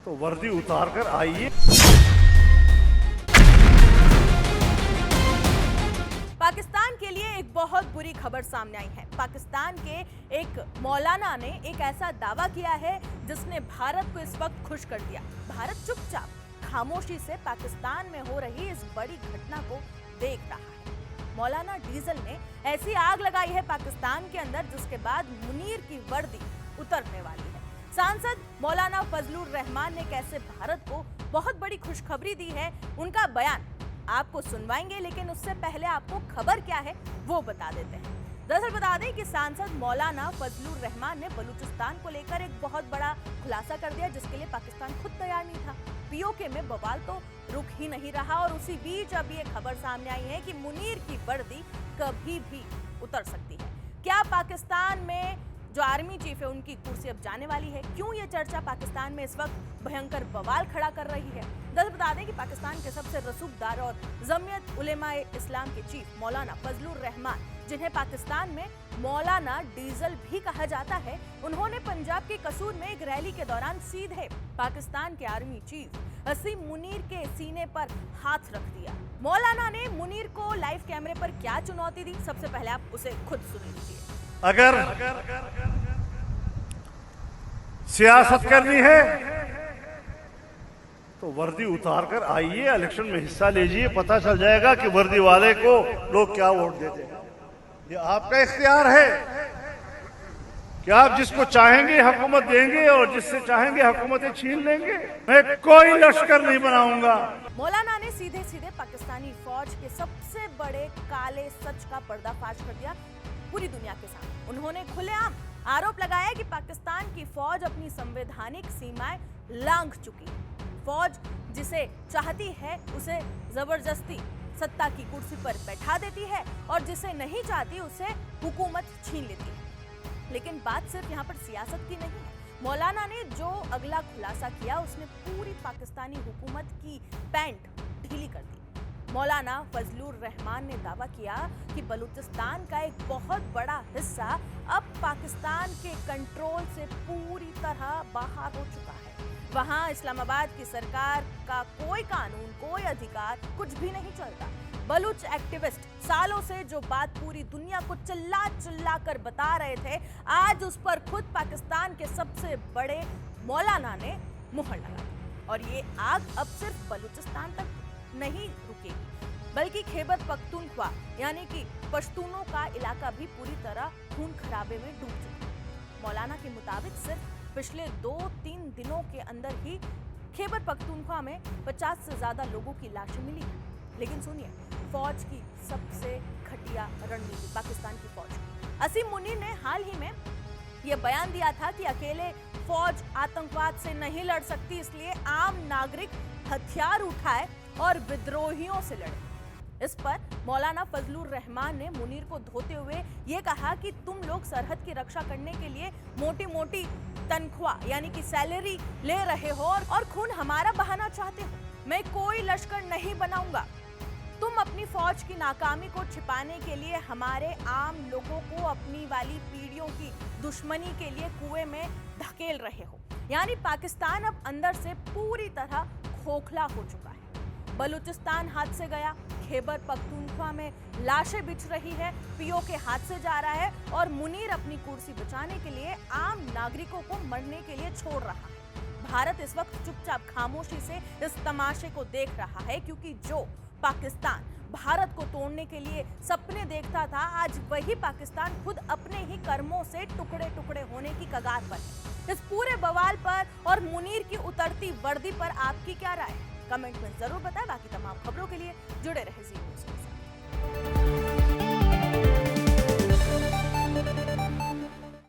तो वर्दी उतार कर आइए। पाकिस्तान के लिए एक बहुत बुरी खबर सामने आई है। पाकिस्तान के एक मौलाना ने एक ऐसा दावा किया है जिसने भारत को इस वक्त खुश कर दिया। भारत चुपचाप खामोशी से पाकिस्तान में हो रही इस बड़ी घटना को देख रहा है। मौलाना डीजल ने ऐसी आग लगाई है पाकिस्तान के अंदर जिसके बाद मुनीर की वर्दी उतरने वाली है। सांसद मौलाना फजलुर रहमान ने कैसे भारत को बहुत बड़ी खुशखबरी दी है, उनका बयान आपको सुनवाएंगे, लेकिन उससे पहले आपको खबर क्या है वो बता देते हैं। दरअसल बता दें कि सांसद मौलाना फजलुर रहमान ने बलूचिस्तान को लेकर एक बहुत बड़ा खुलासा कर दिया जिसके लिए पाकिस्तान खुद तैयार नहीं था। पीओके में बवाल तो रुक ही नहीं रहा और उसी बीच अब ये खबर सामने आई है कि मुनीर की वर्दी कभी भी उतर सकती है। क्या पाकिस्तान में जो आर्मी चीफ है उनकी कुर्सी अब जाने वाली है? क्यों ये चर्चा पाकिस्तान में इस वक्त भयंकर बवाल खड़ा कर रही है? दरअसल बता दें कि पाकिस्तान के सबसे रसूखदार और जमीयत उलेमाए इस्लाम के चीफ मौलाना फजलुर रहमान, जिन्हें पाकिस्तान में मौलाना डीजल भी कहा जाता है, उन्होंने पंजाब के कसूर में एक रैली के दौरान सीधे पाकिस्तान के आर्मी चीफ असीम मुनीर के सीने पर हाथ रख दिया। मौलाना ने मुनीर को लाइव कैमरे पर क्या चुनौती दी, सबसे पहले आप उसे खुद सुन लीजिए। अगर सियासत करनी है तो वर्दी उतार कर आइए, इलेक्शन में हिस्सा लीजिए, पता चल जाएगा कि वर्दी वाले को लोग क्या वोट देते हैं। ये आपका इख्तियार है कि आप जिसको चाहेंगे हुकूमत देंगे और जिससे चाहेंगे हुकूमतें छीन लेंगे। मैं कोई लश्कर नहीं बनाऊंगा। मौलाना ने सीधे सीधे पाकिस्तानी फौज के सबसे बड़े काले सच का पर्दाफाश कर दिया पूरी दुनिया के सामने। उन्होंने खुलेआम आरोप लगाया कि पाकिस्तान की फौज अपनी संवैधानिक सीमाएं लांघ चुकी है। फौज जिसे चाहती है उसे जबरदस्ती सत्ता की कुर्सी पर बैठा देती है और जिसे नहीं चाहती उसे हुकूमत छीन लेती है। लेकिन बात सिर्फ यहाँ पर सियासत की नहीं है। मौलाना ने जो अगला खुलासा किया उसने पूरी पाकिस्तानी हुकूमत की पैंट ढीली कर दी। मौलाना फजलुर रहमान ने दावा किया कि बलूचिस्तान का एक बहुत बड़ा हिस्सा अब पाकिस्तान के कंट्रोल से पूरी तरह बाहर हो चुका है। वहां इस्लामाबाद की सरकार का कोई कानून, कोई अधिकार, कुछ भी नहीं चलता। बलूच एक्टिविस्ट सालों से जो बात पूरी दुनिया को चिल्ला चिल्ला कर बता रहे थे, आज उस पर खुद पाकिस्तान के सबसे बड़े मौलाना ने मुहर लगा दी। और ये आग अब सिर्फ बलूचिस्तान तक नहीं रुकेगी, बल्कि खैबर पख्तूनख्वा यानी कि पश्तूनों का इलाका भी पूरी तरह खून खराबे में डूब चुका है। मौलाना के मुताबिक सिर्फ पिछले 2-3 दिनों के अंदर ही खैबर पख्तूनख्वा में 50 से ज्यादा लोगों की लाशें मिली हैं। लेकिन सुनिए, फौज की सबसे घटिया रणनीति पाकिस्तान की फौज की। असीम मुनीर ने हाल ही में यह बयान दिया था कि अकेले फौज आतंकवाद से नहीं लड़ सकती, इसलिए आम नागरिक हथियार उठाए और विद्रोहियों से लड़े। इस पर मौलाना फजलुर रहमान ने मुनीर को धोते हुए ये कहा कि तुम लोग सरहद की रक्षा करने के लिए मोटी मोटी तनख्वाह यानी कि सैलरी ले रहे हो और खून हमारा बहाना चाहते हो। मैं कोई लश्कर नहीं बनाऊंगा। तुम अपनी फौज की नाकामी को छिपाने के लिए हमारे आम लोगों को अपनी वाली पीढ़ियों की दुश्मनी के लिए कुएं में धकेल रहे हो। यानी पाकिस्तान अब अंदर से पूरी तरह खोखला हो चुका है। बलूचिस्तान हाथ से गया, खैबर पख्तूनख्वा में लाशें बिछ रही है, पीओके हाथ से जा रहा है और मुनीर अपनी कुर्सी बचाने के लिए आम नागरिकों को मरने के लिए छोड़ रहा है। भारत इस वक्त चुपचाप खामोशी से इस तमाशे को देख रहा है, क्योंकि जो पाकिस्तान भारत को तोड़ने के लिए सपने देखता था, आज वही पाकिस्तान खुद अपने ही कर्मों से टुकड़े टुकड़े होने की कगार पर है। इस पूरे बवाल पर और मुनीर की उतरती वर्दी पर आपकी क्या राय है? कमेंट में जरूर बताएं। बाकी तमाम खबरों के लिए जुड़े रहे जी न्यूज़।